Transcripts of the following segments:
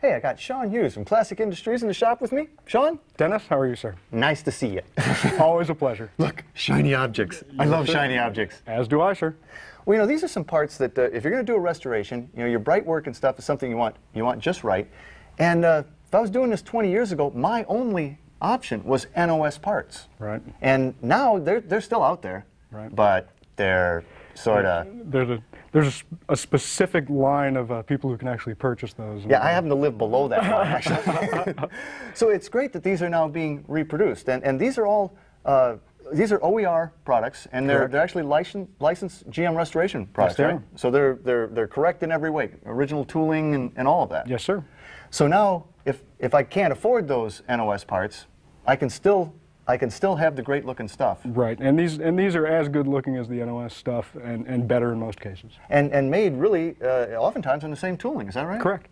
Hey, I got Sean Hughes from Classic Industries in the shop with me. Sean? Dennis, how are you, sir? Nice to see you. Always a pleasure. Look, shiny objects. I love shiny objects. As do I, sir. Well, you know, these are some parts that if you're going to do a restoration, you know, your bright work and stuff is something you want just right. And if I was doing this 20 years ago, my only option was NOS parts. Right. And now they're still out there. Right. But they're sort of... There's a specific line of people who can actually purchase those. Yeah, I happen to live below that line, actually. So it's great that these are now being reproduced. And these are all, these are OER products, and they're actually licensed GM restoration products, yes, right? So they're correct in every way, original tooling and all of that. Yes, sir. So now, if I can't afford those NOS parts, I can still have the great looking stuff. Right, and these are as good looking as the NOS stuff, and better in most cases. And made really, oftentimes on the same tooling, is that right? Correct.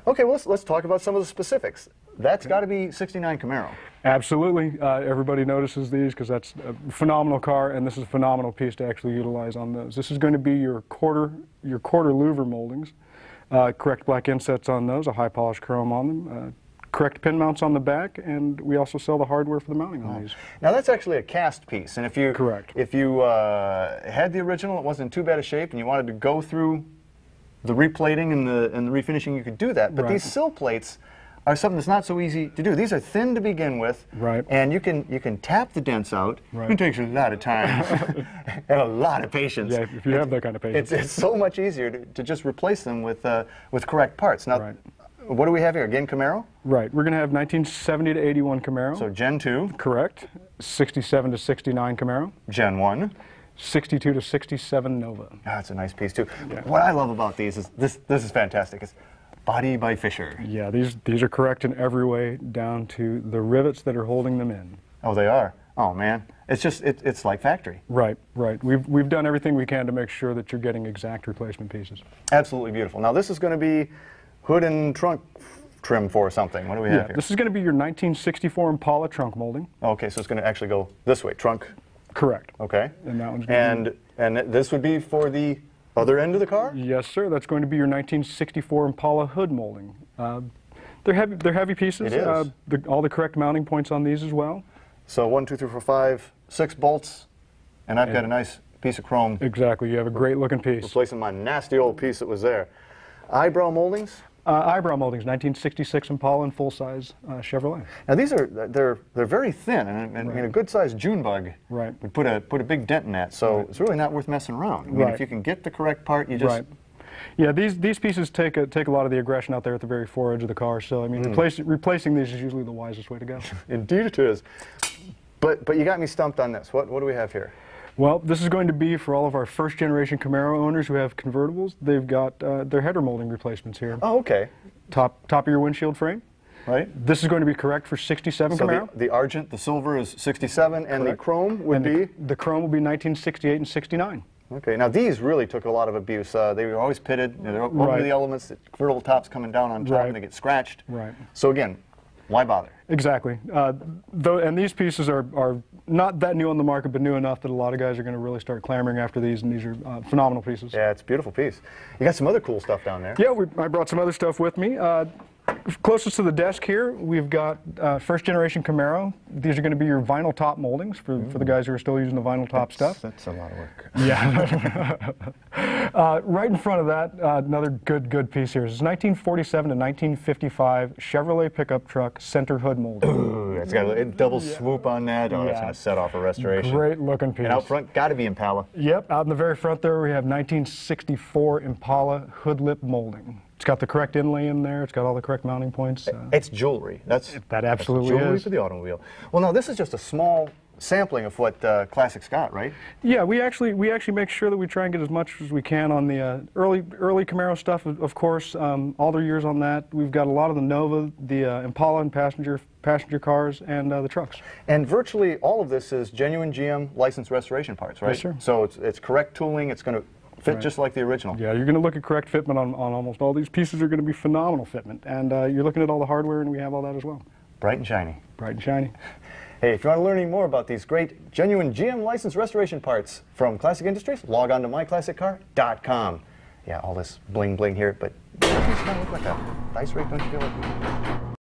Okay, well let's talk about some of the specifics. That's got to be 69 Camaro. Absolutely. Everybody notices these because that's a phenomenal car, and this is a phenomenal piece to actually utilize on those. This is going to be your quarter louver moldings. Correct black insets on those, a high polished chrome on them. Correct pin mounts on the back, and we also sell the hardware for the mounting on these. Now that's actually a cast piece, and if you had the original, it wasn't in too bad a shape, and you wanted to go through the replating and the refinishing, you could do that. But these sill plates are something that's not so easy to do. These are thin to begin with, and you can tap the dents out. It takes a lot of time and a lot of patience. Yeah, if you have that kind of patience. It's so much easier to just replace them with correct parts. Now. What do we have here? Again, Camaro? Right. We're going to have 1970 to 81 Camaro. So Gen 2. Correct. 67 to 69 Camaro. Gen 1. 62 to 67 Nova. Ah, that's a nice piece too. Yeah. What I love about these is this is fantastic. It's body by Fisher. Yeah, these are correct in every way, down to the rivets that are holding them in. Oh, they are. Oh man, it's just it's like factory. Right, right. We've done everything we can to make sure that you're getting exact replacement pieces. Absolutely beautiful. Now this is going to be hood and trunk trim for something. What do we have here? This is going to be your 1964 Impala trunk molding. Okay, so it's going to actually go this way, trunk. Correct. Okay. And that one's going to and this would be for the other end of the car? Yes, sir. That's going to be your 1964 Impala hood molding. They're heavy pieces. It is. All the correct mounting points on these as well. So 1, 2, 3, 4, 5, 6 bolts, and I've got a nice piece of chrome. Exactly. You have a great looking piece. Replacing my nasty old piece that was there. Eyebrow moldings? Eyebrow moldings, 1966 Impala and full-size Chevrolet. Now these are they're very thin, and in a good-sized June bug would put a big dent in that. So it's really not worth messing around. I mean, if you can get the correct part, you just Yeah, these pieces take a lot of the aggression out there at the very foredge of the car. So I mean, replacing these is usually the wisest way to go. Indeed, it is. But you got me stumped on this. What do we have here? Well, this is going to be for all of our first-generation Camaro owners who have convertibles. They've got their header molding replacements here. Oh, okay. Top of your windshield frame. Right. This is going to be correct for 67 Camaro. The argent, the silver is 67, and the chrome would be? The chrome will be 1968 and 69. Okay. Now these really took a lot of abuse. They were always pitted. They're over the elements. The convertible tops coming down on top, and they get scratched. Right. So again, why bother? Exactly. And these pieces are not that new on the market, but new enough that a lot of guys are going to really start clamoring after these, and these are phenomenal pieces. Yeah, it's a beautiful piece. You got some other cool stuff down there. Yeah, I brought some other stuff with me. Closest to the desk here, we've got first-generation Camaro. These are going to be your vinyl top moldings for the guys who are still using the vinyl top stuff. That's a lot of work. Yeah. Right in front of that, another good piece here. This is 1947 to 1955 Chevrolet pickup truck center hood molding. Ooh, it's got a double swoop on that. Oh, that's going to set off a restoration. Great looking piece. And out front, got to be Impala. Yep, out in the very front there, we have 1964 Impala hood lip molding. It's got the correct inlay in there. It's got all the correct mounting points. It's jewelry. That absolutely jewelry is. for the automobile. Well, now this is just a small sampling of what Classic's got, right? Yeah, we actually make sure that we try and get as much as we can on the early Camaro stuff. Of course, all their years on that. We've got a lot of the Nova, the Impala and passenger cars, and the trucks. And virtually all of this is genuine GM licensed restoration parts, right? Yes, sir. So it's correct tooling. It's going to fit just like the original. Yeah, you're going to look at correct fitment on almost all these pieces. Are going to be phenomenal fitment, and you're looking at all the hardware, and we have all that as well. Bright and shiny. Bright and shiny. Hey, if you want to learn any more about these great genuine GM licensed restoration parts from Classic Industries, log on to myclassiccar.com. Yeah, all this bling bling here, but Doesn't this kind of look like a dice rake, don't you feel like?